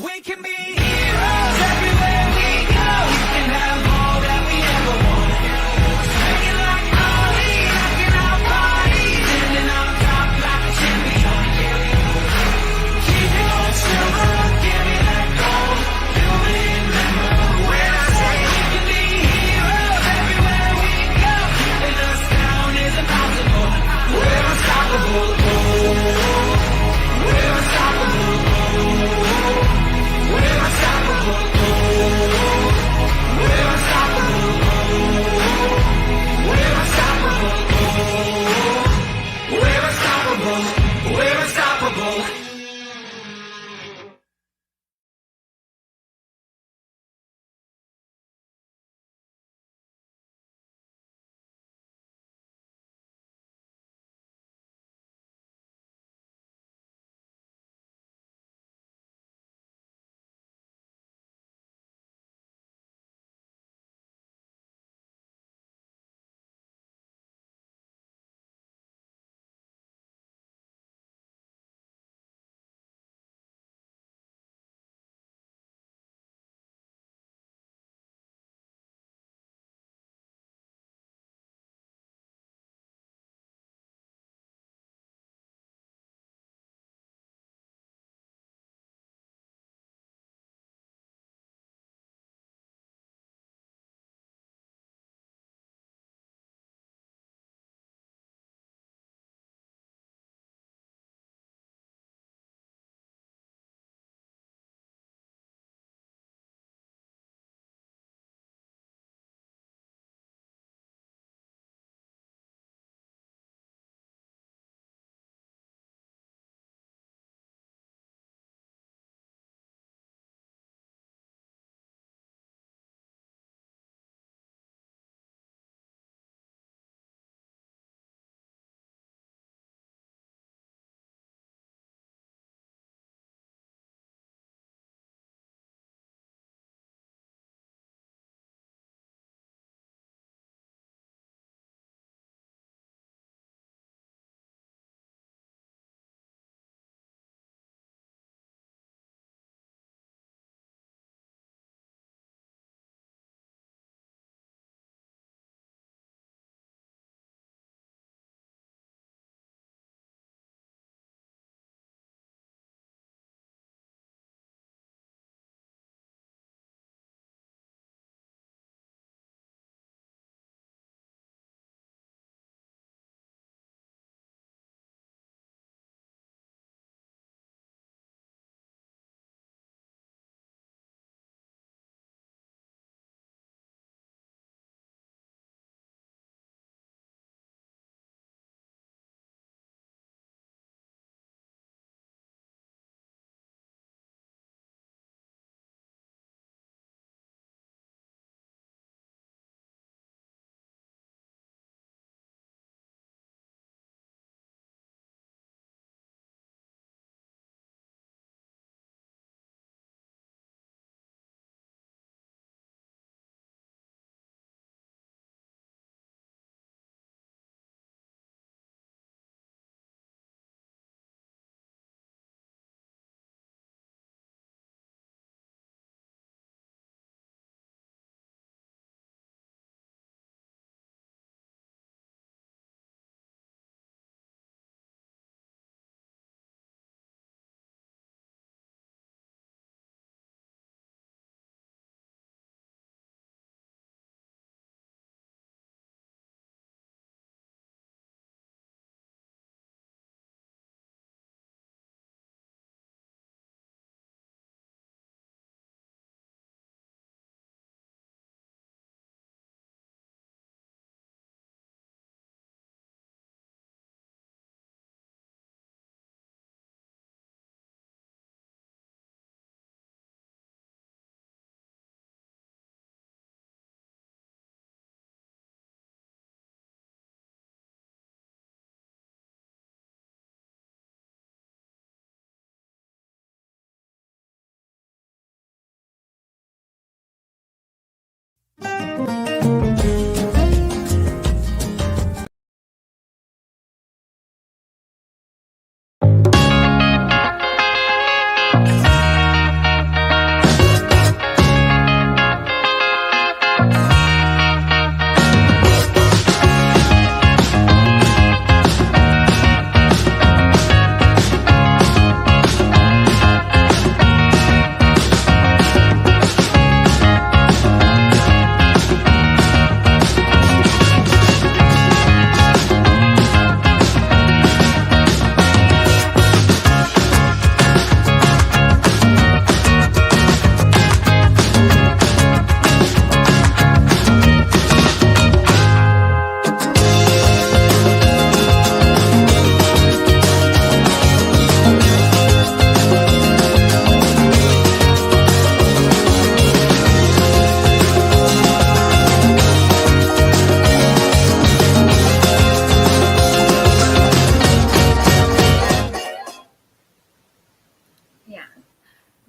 We can be heroes everywhere we go. We can have all that we ever want. Swinging like Ollie, rocking our bodies, standing on top like a champion. Keep it on silver, give me that gold. You'll remember when I say we can be heroes everywhere we go. Keeping us down is impossible. We're unstoppable. We're unstoppable. We're unstoppable.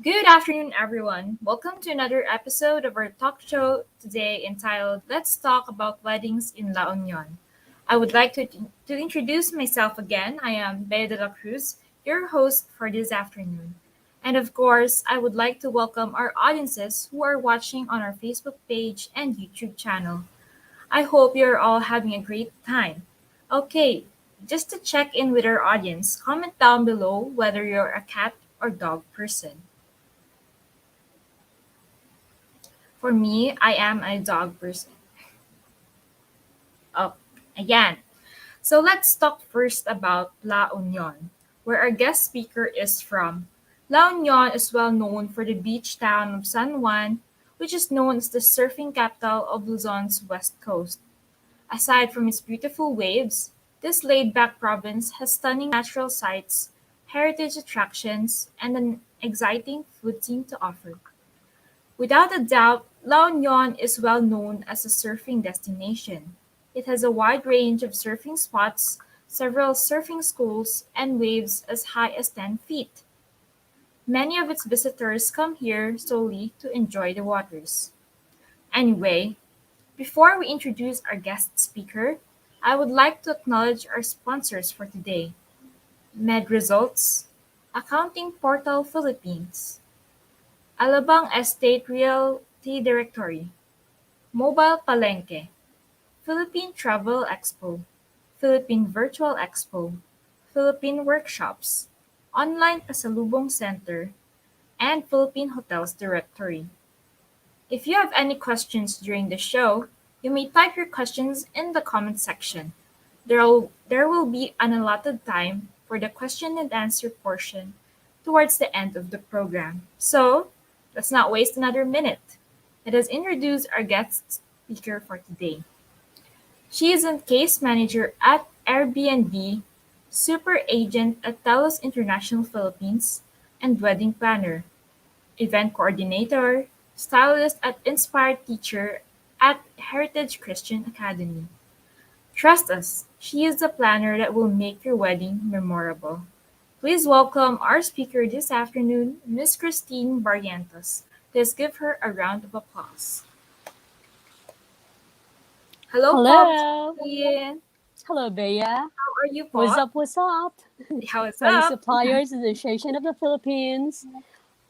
Good afternoon, everyone. Welcome to another episode of our talk show today entitled Let's Talk About Weddings in La Union. I would like to introduce myself again. I am Bea de la Cruz, your host for this afternoon. And of course, I would like to welcome our audiences who are watching on our Facebook page and YouTube channel. I hope you're all having a great time. Okay, just to check in with our audience, comment down below whether you're a cat or dog person. For me, I am a dog person. Oh, again. So let's talk first about La Union, where our guest speaker is from. La Union is well known for the beach town of San Juan, which is known as the surfing capital of Luzon's west coast. Aside from its beautiful waves, this laid-back province has stunning natural sights, heritage attractions, and an exciting food scene to offer. Without a doubt, La Union is well known as a surfing destination. It has a wide range of surfing spots, several surfing schools, and waves as high as 10 feet. Many of its visitors come here solely to enjoy the waters. Anyway, before we introduce our guest speaker, I would like to acknowledge our sponsors for today: Med Results, Accounting Portal Philippines, Alabang Estate Realty Directory, Mobile Palengke, Philippine Travel Expo, Philippine Virtual Expo, Philippine Workshops, Online Pasalubong Center, and Philippine Hotels Directory. If you have any questions during the show, you may type your questions in the comment section. There will be an allotted time for the question and answer portion towards the end of the program. So, let's not waste another minute. Let us introduce our guest speaker for today. She is a case manager at Airbnb, super agent at Telos International Philippines, and wedding planner, event coordinator, stylist at Inspired Teacher at Heritage Christian Academy. Trust us, she is the planner that will make your wedding memorable. Please welcome our speaker this afternoon, Miss Christine Barrientos. Let's give her a round of applause. Hello po, Miss Hello. Christine. Hello, Bea. How are you What's po? up? What's up? How's Wedding up? Suppliers Association of the Philippines.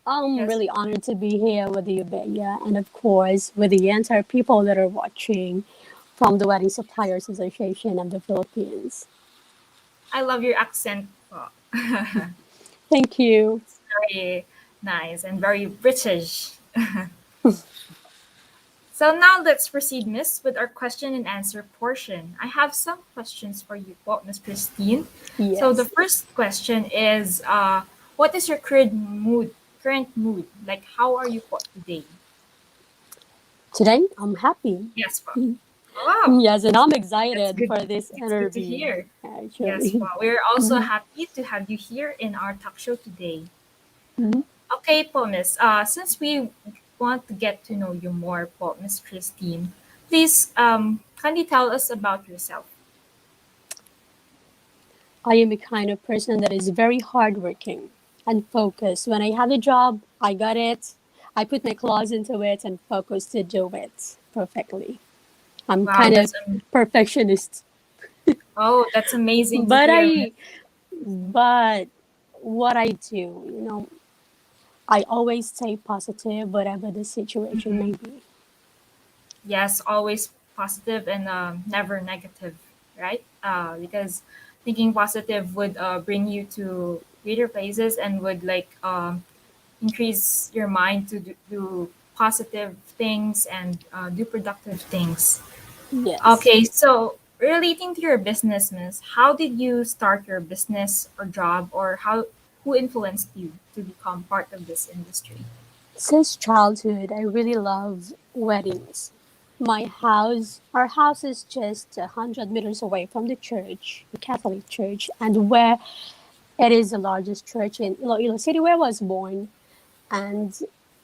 I'm Yes, really honored to be here with you, Bea, and of course with the entire people that are watching from the Wedding Suppliers Association of the Philippines. I love your accent po. Thank you. Very nice and very British. So now let's proceed, Miss, with our question and answer portion. I have some questions for you, po, Miss Christine. So the Yes. first question is, what is your current mood? Current mood, like how are you po today? Today, I'm happy. Yes, po. Wow, Yes, and I'm that's excited good. for this It's good to interview, hear. Yes, actually. po. We're also happy to have you here in our talk show today. Okay po, Miss. Since we want to get to know you more po, Miss Christine, please can you tell us about yourself? I am a kind of person that is very hardworking and focused. When I have a job, I got it. I put my claws into it and focus to do it perfectly. I'm Wow, kind of perfectionist, that's amazing to but hear, Miss. but what I do, I always stay positive, whatever the situation may be. Yes, always positive and never negative, right? Because thinking positive would bring you to greater places and would like increase your mind to do positive things and do productive things. Yes. Okay, so relating to your business, Miss, how did you start your business or job, or who influenced you to become part of this industry? Since childhood, I really love weddings. Our house is just 100 meters away from the church, the Catholic church, and where it is the largest church in Iloilo City where I was born. And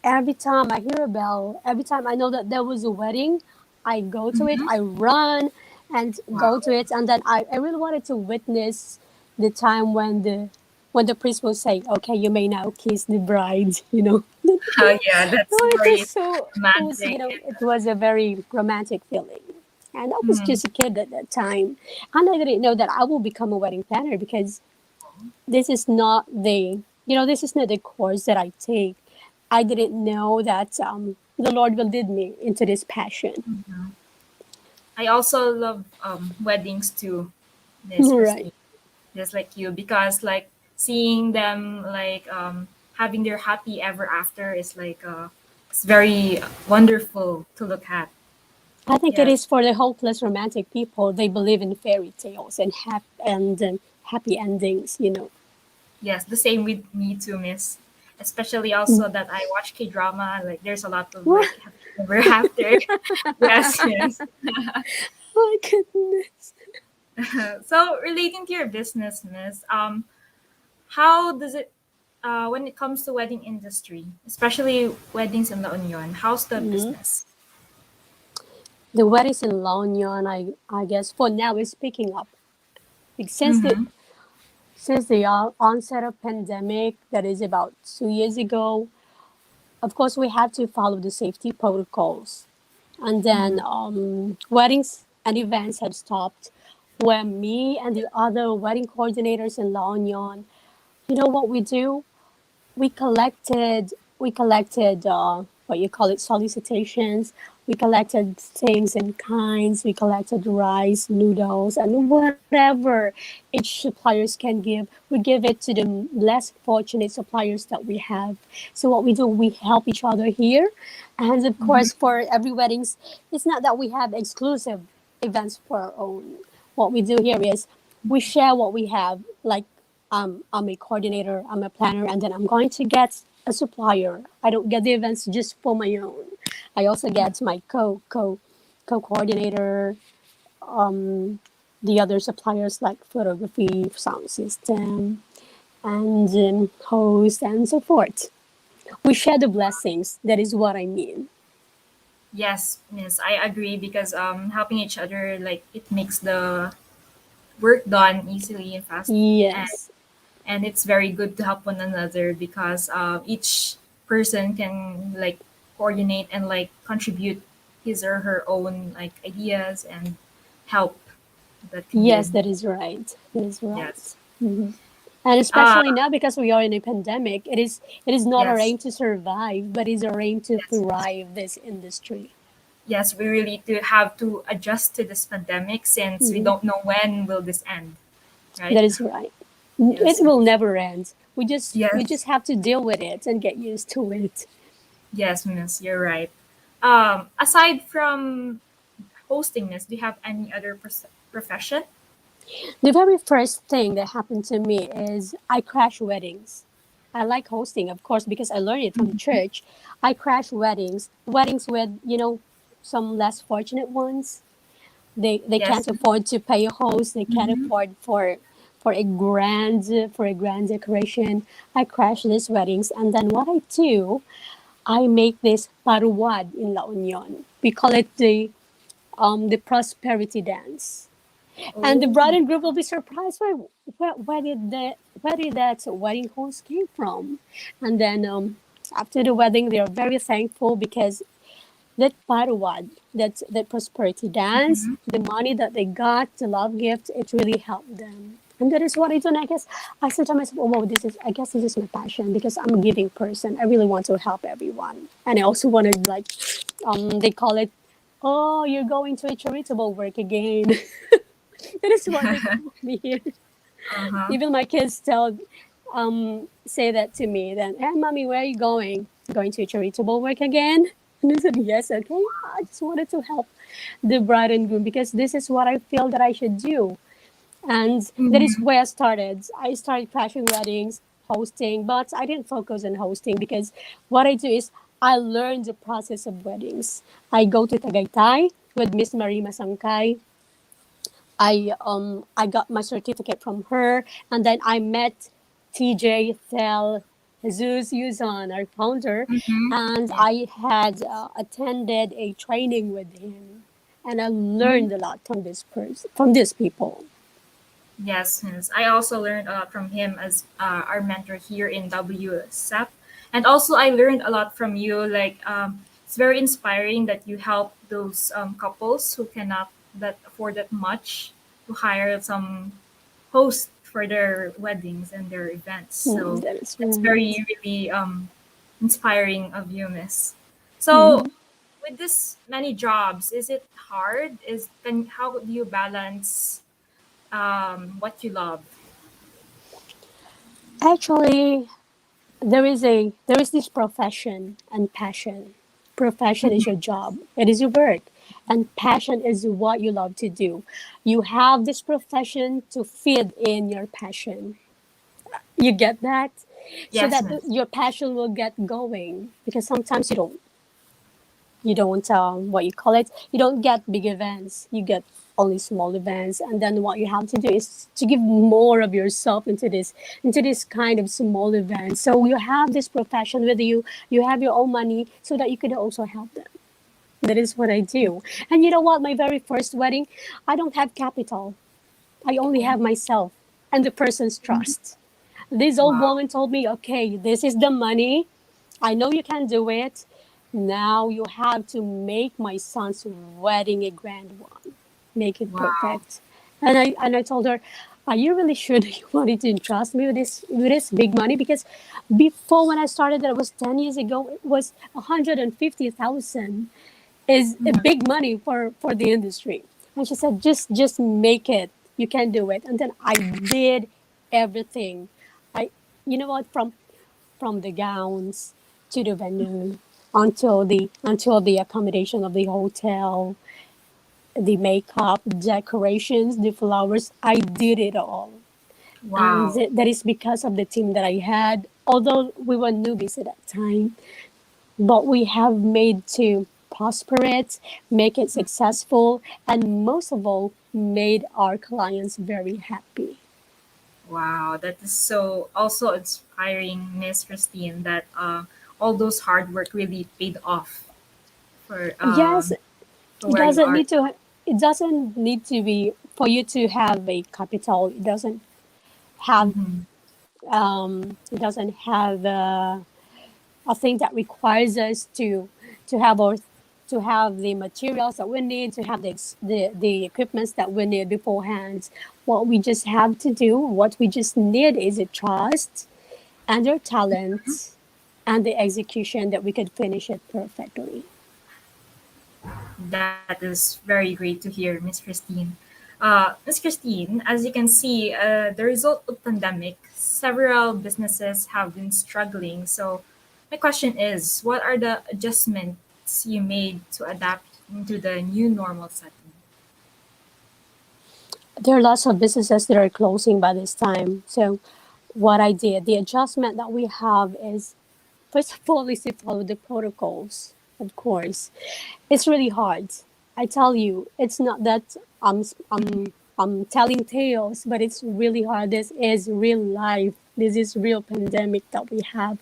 every time I hear a bell, every time I know that there was a wedding, I go to it, Mm-hmm. I run and go to Wow. it. And then I really wanted to witness the time when when the priest will say, "Okay, you may now kiss the bride," you know. Yeah, that's Oh, it was very so. It was, romantic. it was a very romantic feeling. And I was Mm, just a kid at that time, and I didn't know that I will become a wedding planner because this is not the, this is not the course that I take. I didn't know that the Lord will lead me into this passion. I also love weddings too, Miss Right. Christine, just like you, because like seeing them like having their happy ever after is like it's very wonderful to look at. I think it Yes, is for the hopeless romantic people. They believe in fairy tales and happy endings. yes, the same with me too, Miss. Especially Mm. also that I watch K drama. Like there's a lot of What? like happy ever after. Yes, yes. My goodness. So relating to your business, Miss, how does it when it comes to wedding industry, especially weddings in La Union, how's the Mhm. business? The weddings in La Union, I guess for now is picking up. Like, Mm-hmm. since the onset of pandemic, that is about 2 years ago, of course we had to follow the safety protocols. And then weddings and events have stopped. Where me and the other wedding coordinators in La Union, you know what we do? We collected what you call it, solicitations. We collected things in kinds. We collected rice, noodles, and whatever each suppliers can give. We give it to the less fortunate suppliers that we have. So what we do, we help each other here. And of course, for every weddings, it's not that we have exclusive events for our own. What we do here is we share what we have. Like, I'm a coordinator, I'm a planner, and then I'm going to get a supplier. I don't get the events just for my own. I also get my co coordinator, the other suppliers like photography, sound system, and host, and so forth. We share the blessings. That is what I mean. Yes, Miss, I agree because helping each other like it makes the work done easily and fast, and Yes. and it's very good to help one another because each person can like coordinate and like contribute his or her own like ideas and help that can Yes, give. that is right. That is Yes. right. And Uh, especially now because we are in a pandemic, it is not our yes. aim to survive, but it's our aim to Yes. thrive this industry. Yes, we really do have to adjust to this pandemic since we Mhm. don't know when will this end, right? That is right. Yes. It will never end. We just Yes. have to deal with it and get used to it. Yes, Miss, you're right. Aside from hosting, Miss, do you have any other profession? The very first thing that happened to me is I crash weddings. I like hosting, of course, because I learned it from the church. I crash weddings with, some less fortunate ones. They Yes. can't afford to pay a host. They can't afford for a grand decoration. I crash these weddings, and then what I do, I make this paruwad in La Union. We call it the prosperity dance. And the Oh. bride and groom will be surprised where did that wedding host came from. And then after the wedding, they are very thankful because that paruwad, that prosperity dance, the money that they got, the love gift, it really helped them. And that is what I do. And I guess I said to myself, oh, wow, I guess this is my passion because I'm a giving person. I really want to help everyone. And I also want to, like, they call it, oh, you're going to a charitable work again. That is what they call me here. Uh-huh. Even my kids say that to me. Then, hey, mommy, where are you going? Going to charitable work again? And I said, yes, okay. I just wanted to help the bride and groom because this is what I feel that I should do. And that is where I started. I started crashing weddings, hosting, but I didn't focus on hosting because what I do is I learned the process of weddings. I go to Tagaytay with Miss Marie Masangkay. I got my certificate from her, and then I met TJ Thel Jesus Yuzon, our founder, and Yeah. I had attended a training with him, and I learned a lot from this person, from these people. Yes, yes. I also learned a lot from him as our mentor here in WSEP. And also, I learned a lot from you. It's very inspiring that you help those couples who cannot that afford that much to hire some host for their weddings and their events. So That is that's right. very, really inspiring of you, Miss. So, Mhm. with this many jobs, is it hard? How do you balance what you love? Actually, there is this profession and passion. Profession is your job. It is your work. And passion is what you love to do. You have this profession to feed in your passion. You get that? So Yes, that miss. your passion will get going. Because sometimes you don't what you call it, you don't get big events, you get only small events, and then what you have to do is to give more of yourself into this kind of small events. So you have this profession with you, you have your own money so that you could also help them. That is what I do. And you know what, my very first wedding, I don't have capital. I only have myself and the person's trust. This old Wow. woman told me, okay, this is the money. I know you can do it. Now you have to make my son's wedding a grand one. Make it Wow. perfect. And I told her, are you really sure that you wanted to entrust me with this big money? Because before, when I started, that was 10 years ago, it was 150,000 is a Mhm. big money for the industry. And she said, just make it. You can do it. And then I did everything. I you know what, from the gowns to the venue until the accommodation of the hotel, the makeup, decorations, the flowers. I did it all. And Wow. that is because of the team that I had. Although we were newbies at that time, but we have made to prosper it, make it successful, and most of all, made our clients very happy. Wow. That is so also inspiring, Miss Christine, that all those hard work really paid off for Yes, um for it where you doesn't are. need to. It doesn't need to be for you to have a capital. It doesn't have. Mm-hmm. It doesn't have a thing that requires us to have the materials that we need, to have the equipments that we need beforehand. What we just have to do, what we just need is a trust and your talent and the execution that we could finish it perfectly. That is very great to hear, Miss Christine. Miss Christine, as you can see, the result of pandemic, several businesses have been struggling. So, my question is, what are the adjustments you made to adapt into the new normal setting? There are lots of businesses that are closing by this time. So what I did, the adjustment that we have is, first of all, is to follow the protocols, of course. It's really hard. I tell you, it's not that I'm telling tales, but it's really hard. This is real life. This is real pandemic that we have.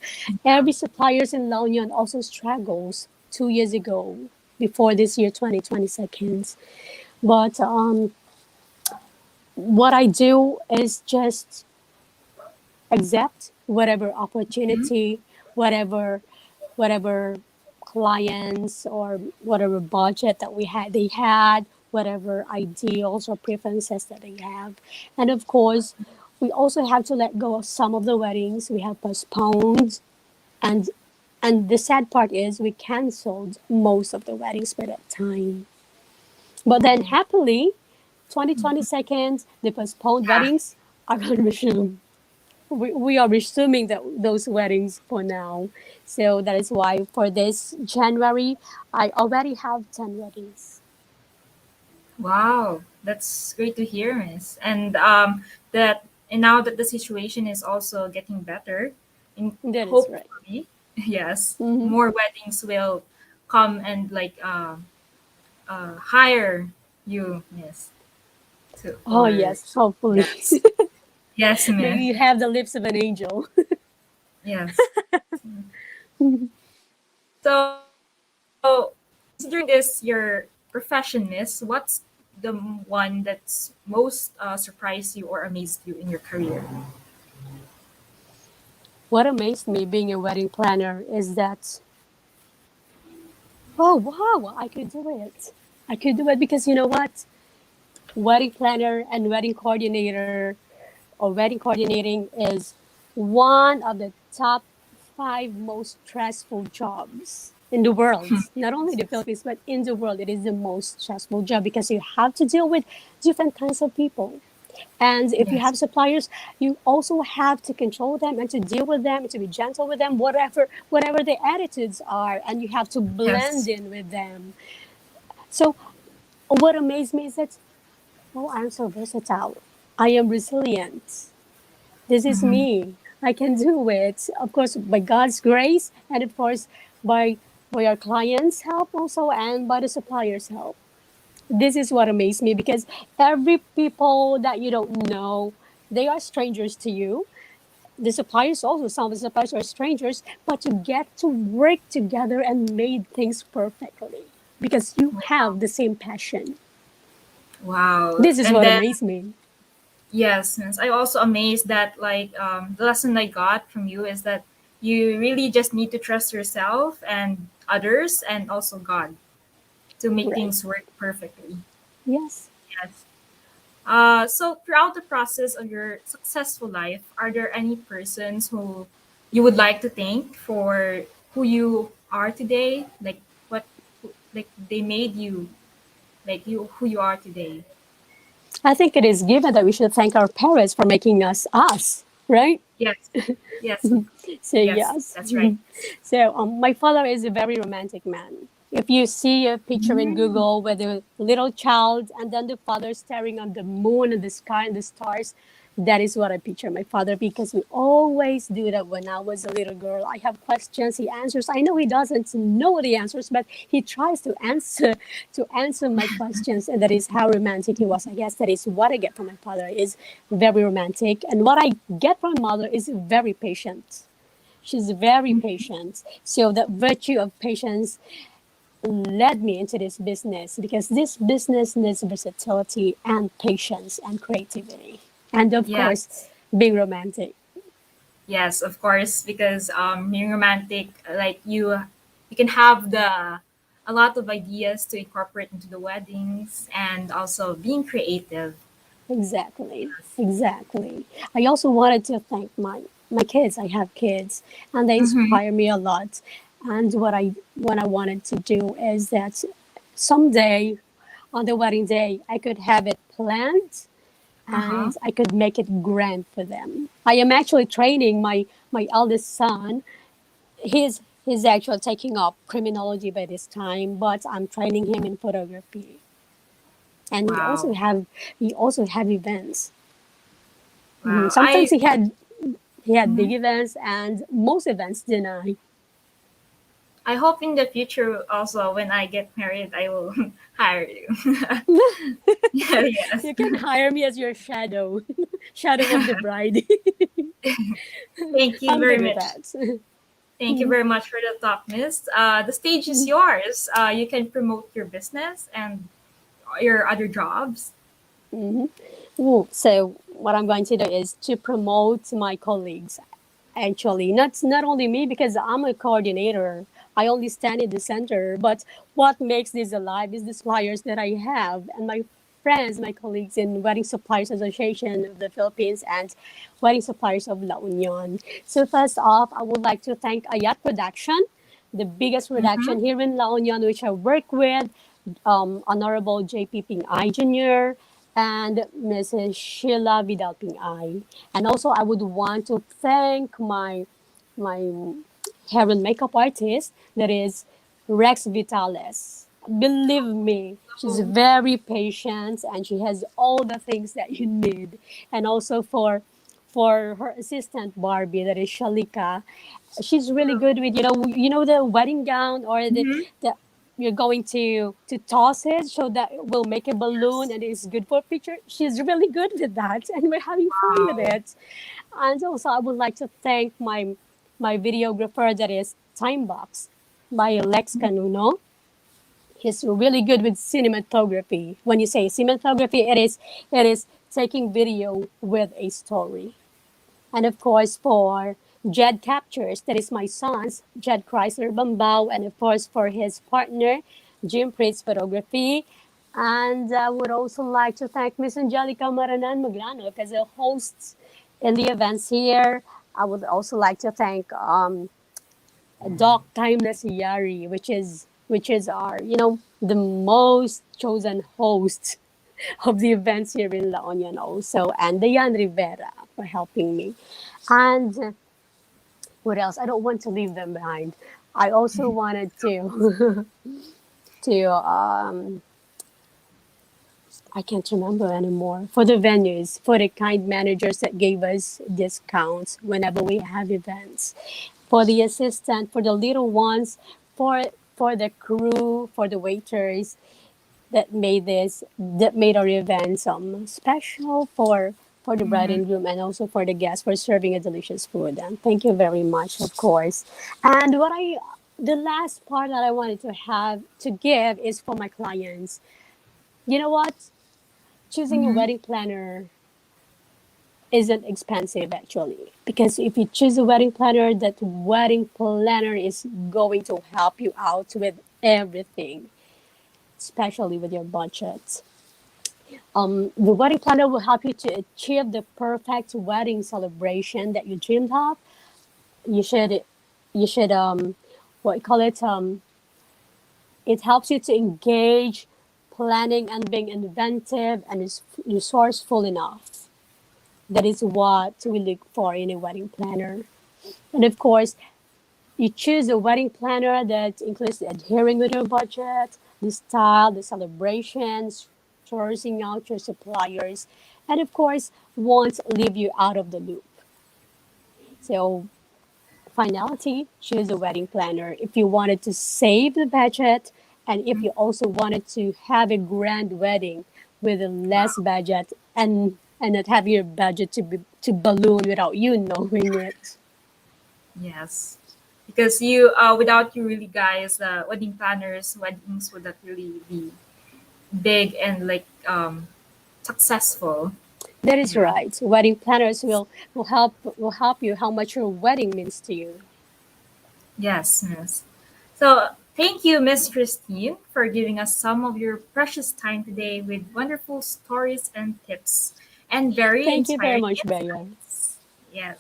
Every suppliers in La Union also struggles 2 years ago, before this year 2022. But what I do is just accept whatever opportunity, whatever whatever clients or whatever budget that they had, whatever ideals or preferences that they have. And of course, we also have to let go of some of the weddings we have postponed, and and the sad part is we canceled most of the weddings by that time. But then happily, 2022, the postponed Yeah. weddings are going to resume. We are resuming those weddings for now. So that is why for this January, I already have 10 weddings. Wow, that's great to hear, Miss. And now that the situation is also getting better, and That is right. hopefully, yes, Hmm. more weddings will come and hire you, Miss. To Oh, or yes, hopefully. yes, yes, Maybe Miss. you have the lips of an angel. Yes. So, considering this your profession, Miss, what's the one that's most surprised you or amazed you in your career? What amazed me being a wedding planner is that, oh wow, I could do it. I could do it because you know what? Wedding planner and wedding coordinator or wedding coordinating is one of the top five most stressful jobs in the world. Not only the Philippines, but in the world, it is the most stressful job because you have to deal with different kinds of people. And if you Yes. have suppliers, you also have to control them and to deal with them, and to be gentle with them, whatever their attitudes are, and you have to blend Yes. in with them. So what amazed me is that, oh, I'm so versatile. I am resilient. This is Hmm. me. I can do it. Of course, by God's grace, and of course, by by our clients' help also, and by the suppliers' help. This is what amazed me because every people that you don't know, they are strangers to you. The suppliers also, some of the suppliers are strangers, but you get to work together and made things perfectly because you have the same passion. Wow. This is And what then amazed me. yes, I also amazed that like the lesson I got from you is that you really just need to trust yourself and others and also God to make Right. things work perfectly. Yes. Yes. So throughout the process of your successful life, are there any persons who you would like to thank for who you are today? Like what, like they made you like you who you are today. I think it is given that we should thank our parents for making us, right? Yes, yes, Say yes. yes. That's right. So my father is a very romantic man. If you see a picture in Mm, Google with a little child and then the father staring at the moon and the sky and the stars, that is what I picture my father because we always do that when I was a little girl. I have questions, he answers. I know he doesn't know the answers, but he tries to answer my questions, and that is how romantic he was. I guess that is what I get from my father is very romantic, and what I get from my mother is very patient. She's very patient. So that virtue of patience led me into this business because this business needs versatility and patience and creativity. And of course, yes, being romantic. yes, of course, because being romantic, like you can have the a lot of ideas to incorporate into the weddings and also being creative. Exactly. Exactly. I also wanted to thank my kids. I have kids and they Mm-hmm. inspire me a lot. And what I wanted to do is that someday on the wedding day I could have it planned Uh huh. and I could make it grand for them. I am actually training my eldest son. He's actually taking up criminology by this time, but I'm training him in photography. And he also Wow. have events. Wow. Sometimes he had big events and most events deny. I hope in the future also when I get married I will hire you. Yeah, yes. You can hire me as your shadow, shadow of the bride. Thank you I'm very good with much. that. Thank you very much for the talk, Miss. The stage is yours. You can promote your business and your other jobs. Ooh, so what I'm going to do is to promote my colleagues. Actually, not only me because I'm a coordinator. I only stand in the center. But what makes this alive is the suppliers that I have and my friends, my colleagues in Wedding Suppliers Association of the Philippines and Wedding Suppliers of La Union. So first off, I would like to thank Ayat Production, the biggest Mm-hmm. production here in La Union, which I work with, Honorable J.P. Ping I Jr., and Mrs. Sheila Vidal Ping I. And also, I would want to thank my hair and makeup artist, that is Rex Vitales. Believe me, she's Oh, very patient and she has all the things that you need. And also for her assistant Barbie, that is Shalika, she's really good with you know the wedding gown or mm-hmm. the you're going to toss it so that it will make a balloon and it's good for a picture. She's really good with that and we're having fun with Wow. it. And also I would like to thank my videographer, that is Timebox by Lex Canuno. He's really good with cinematography. When you say cinematography, it is taking video with a story. And of course, for Jed Captures, that is my son's, Jed Chrysler Bambao, and of course, for his partner, Jim Prince Photography. And I would also like to thank Miss Angelica Maranan Maglano as a host in the events here. I would also like to thank Doc Timeless Yari, which is our the most chosen host of the events here in La Union also, and Diane Rivera for helping me. And what else? I don't want to leave them behind. I also wanted to to I can't remember anymore, for the venues, for the kind managers that gave us discounts whenever we have events, for the assistant, for the little ones, for for the crew, for the waiters, that made our events special for the bride Mhm. and groom, and also for the guests for serving a delicious food. And thank you very much, of course. And the last part that I wanted to have to give is for my clients. You know what? Choosing a Mhm. wedding planner isn't expensive actually, because if you choose a wedding planner, that wedding planner is going to help you out with everything, especially with your budget. The wedding planner will help you to achieve the perfect wedding celebration that you dreamed of. You should, you should, what you call it? It helps you to engage, planning, and being inventive and is resourceful enough. That is what we look for in a wedding planner. And of course, you choose a wedding planner that includes adhering with your budget, the style, the celebrations, sourcing out your suppliers, and of course, won't leave you out of the loop. So, finality, choose a wedding planner. If you wanted to save the budget, and if you also wanted to have a grand wedding with a Wow. less budget, and not have your budget to balloon without you knowing it. Yes. Because you, without you really guys, wedding planners, weddings would not really be big and like successful. That is Yeah. right. Wedding planners will help you how much your wedding means to you. Yes, miss. So thank you, Miss Christine, for giving us some of your precious time today with wonderful stories and tips and very Thank you very inspiring much, Bea. insights. Yes.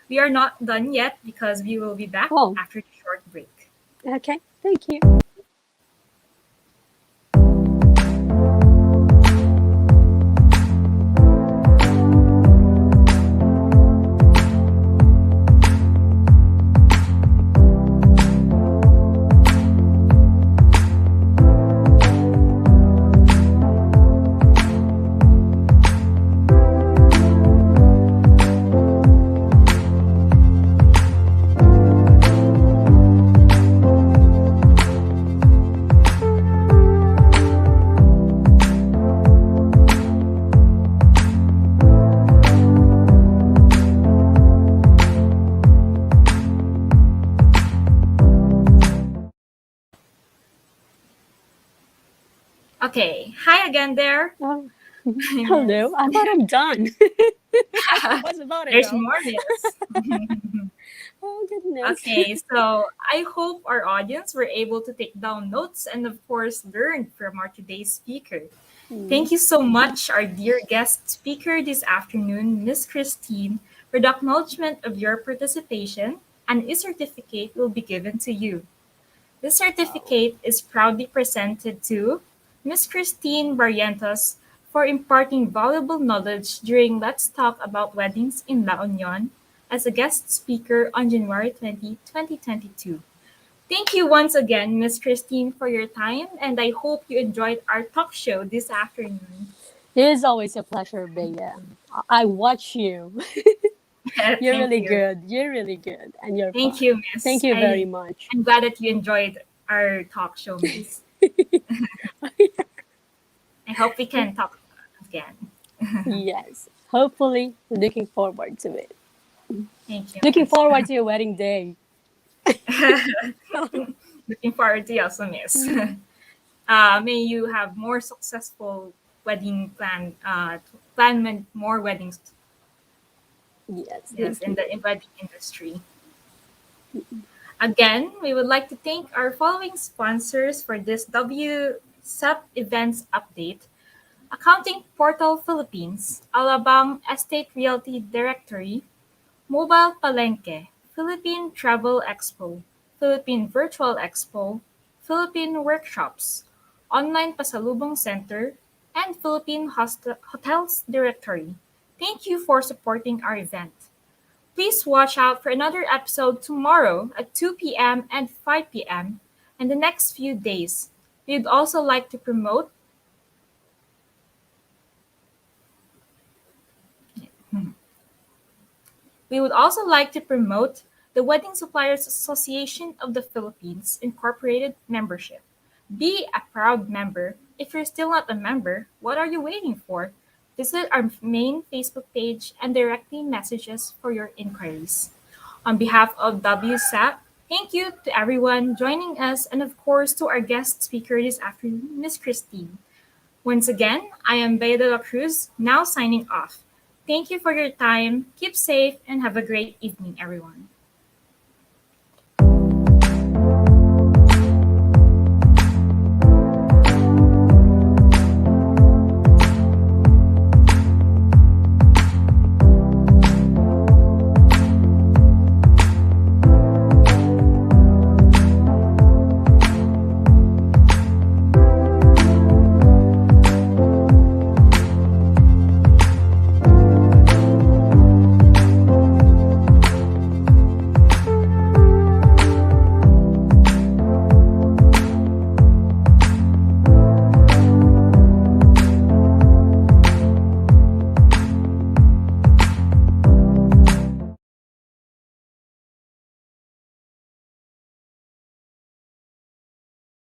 We are not done yet because we will be back Oh, after the short break. okay. Thank you. Okay. Hi again there, Oh, hello. Miss. I thought I'm done. That was about it, There's though. more, Miss. Oh goodness. Okay, so I hope our audience were able to take down notes and, of course, learn from our today's speaker. Mm. Thank you so much, our dear guest speaker this afternoon, Miss Christine, for the acknowledgement of your participation, and a certificate will be given to you. This Wow. certificate is proudly presented to Miss Christine Barrientos for imparting valuable knowledge during Let's Talk About Weddings in La Union as a guest speaker on January 20, 2022. Thank you once again, Miss Christine, for your time, and I hope you enjoyed our talk show this afternoon. It is always a pleasure, Bea. I watch you. You're Thank really you. good. You're really good. And you're Thank fun. you, Thank Miss. you very much. I'm glad that you enjoyed our talk show, Miss. I hope we can talk again. Yes. Hopefully, looking forward to it. Thank you, Looking Miss. forward to your wedding day. Looking forward to you also, Miss. May you have more successful wedding more weddings. Yes, Yes, thank in you. the wedding industry. Again, we would like to thank our following sponsors for this WSEP events update: Accounting Portal Philippines, Alabang Estate Realty Directory, Mobile Palenque, Philippine Travel Expo, Philippine Virtual Expo, Philippine Workshops, Online Pasalubong Center, and Philippine Hotels Directory. Thank you for supporting our event. Please watch out for another episode tomorrow at 2 p.m. and 5 p.m. and the next few days. We'd also like to promote We would also like to promote the Wedding Suppliers Association of the Philippines Incorporated membership. Be a proud member. If you're still not a member, what are you waiting for? Visit our main Facebook page and directly message us for your inquiries. On behalf of WSAP, thank you to everyone joining us and of course to our guest speaker this afternoon, Miss Christine. Once again, I am Bea de la Cruz, now signing off. Thank you for your time, keep safe, and have a great evening, everyone.